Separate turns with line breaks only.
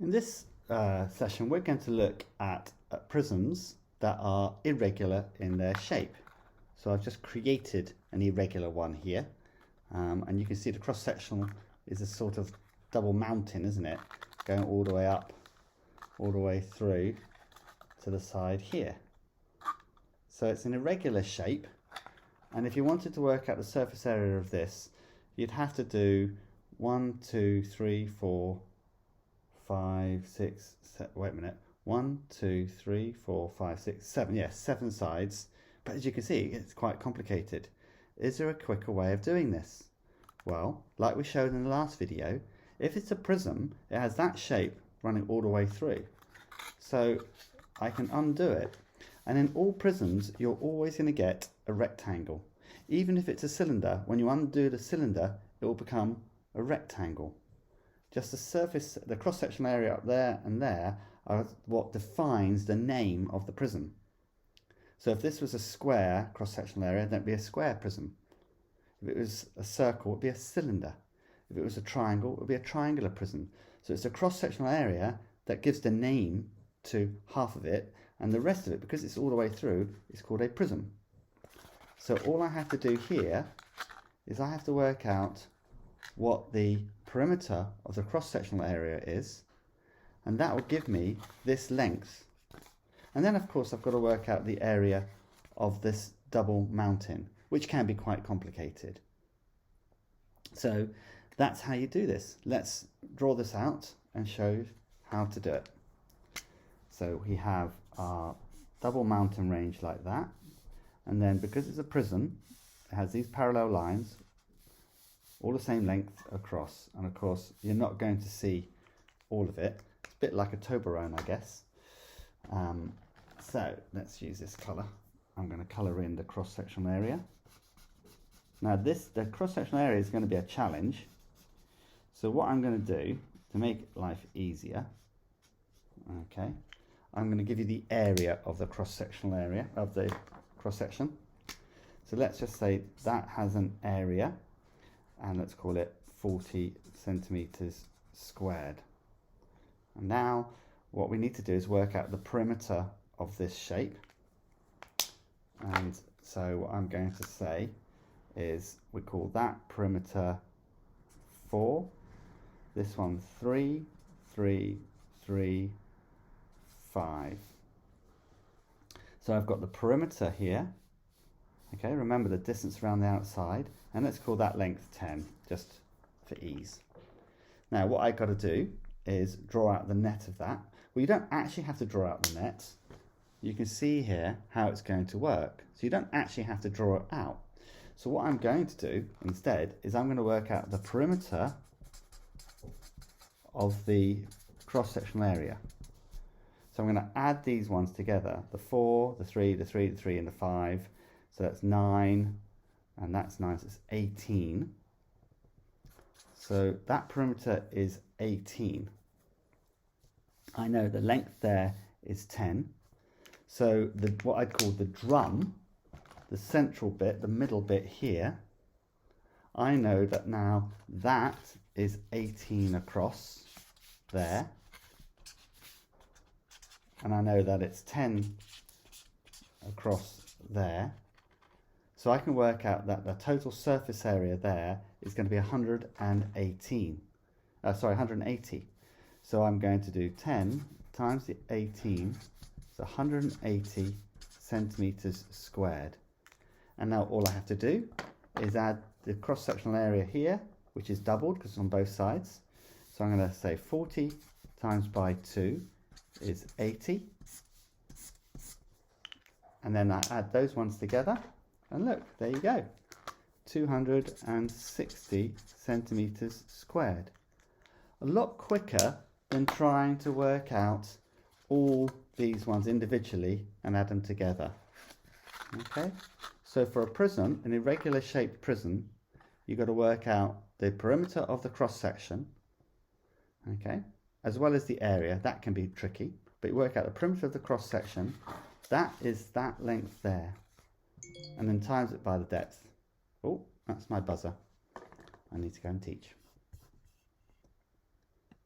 In this session, we're going to look at prisms that are irregular in their shape. So I've just created an irregular one here, and you can see the cross-sectional is a sort of double mountain, isn't it? Going all the way up, all the way through to the side here. So it's an irregular shape, and if you wanted to work out the surface area of this, you'd have to do 1, 2, 3, 4, 5, 6, wait a minute, 1, 2, 3, 4, 5, 6, 7, yes, 7 sides, but as you can see, it's quite complicated. Is there a quicker way of doing this? Well, like we showed in the last video, if it's a prism, it has that shape running all the way through. So I can undo it, and in all prisms, you're always going to get a rectangle. Even if it's a cylinder, when you undo the cylinder, it will become a rectangle. Just the surface, the cross-sectional area up there and there are what defines the name of the prism. So if this was a square cross-sectional area, then it'd be a square prism. If it was a circle, it'd be a cylinder. If it was a triangle, it would be a triangular prism. So it's a cross-sectional area that gives the name to half of it, and the rest of it, because it's all the way through, is called a prism. So all I have to do here is I have to work out what the perimeter of the cross-sectional area is, and that will give me this length. And then of course I've got to work out the area of this double mountain, which can be quite complicated. So that's how you do this. Let's draw this out and show how to do it. So we have our double mountain range like that, and then because it's a prism, it has these parallel lines all the same length across, and of course you're not going to see all of it. It's a bit like a Toblerone, I guess. So let's use this colour. I'm going to colour in the cross-sectional area. Now the cross-sectional area is going to be a challenge, so what I'm going to do to make life easier, okay, I'm going to give you the area of the cross-sectional area of the cross-section. So let's just say that has an area, and let's call it 40 centimeters squared. And now what we need to do is work out the perimeter of this shape. And so what I'm going to say is we call that perimeter 4, this one 3, 3, 3, 5. So I've got the perimeter here. Okay, remember the distance around the outside, and let's call that length 10, just for ease. Now what I've got to do is draw out the net of that. Well, you don't actually have to draw out the net. You can see here how it's going to work. So you don't actually have to draw it out. So what I'm going to do instead is I'm going to work out the perimeter of the cross-sectional area. So I'm going to add these ones together, the 4, the 3, the 3, the 3, and the 5. So that's 9, and that's 9, so it's 18. So that perimeter is 18. I know the length there is 10. So what I'd call the drum, the central bit, the middle bit here, I know that now that is 18 across there. And I know that it's 10 across there. So I can work out that the total surface area there is going to be 180. So I'm going to do 10 times the 18, so 180 centimeters squared. And now all I have to do is add the cross-sectional area here, which is doubled because it's on both sides. So I'm going to say 40 times by 2 is 80. And then I add those ones together. And look, there you go, 260 centimeters squared. A lot quicker than trying to work out all these ones individually and add them together. Okay, so for a prism, an irregular shaped prism, you've got to work out the perimeter of the cross section, okay, as well as the area. That can be tricky, but you work out the perimeter of the cross section, that is that length there, and then times it by the depth. Oh, that's my buzzer. I need to go and teach.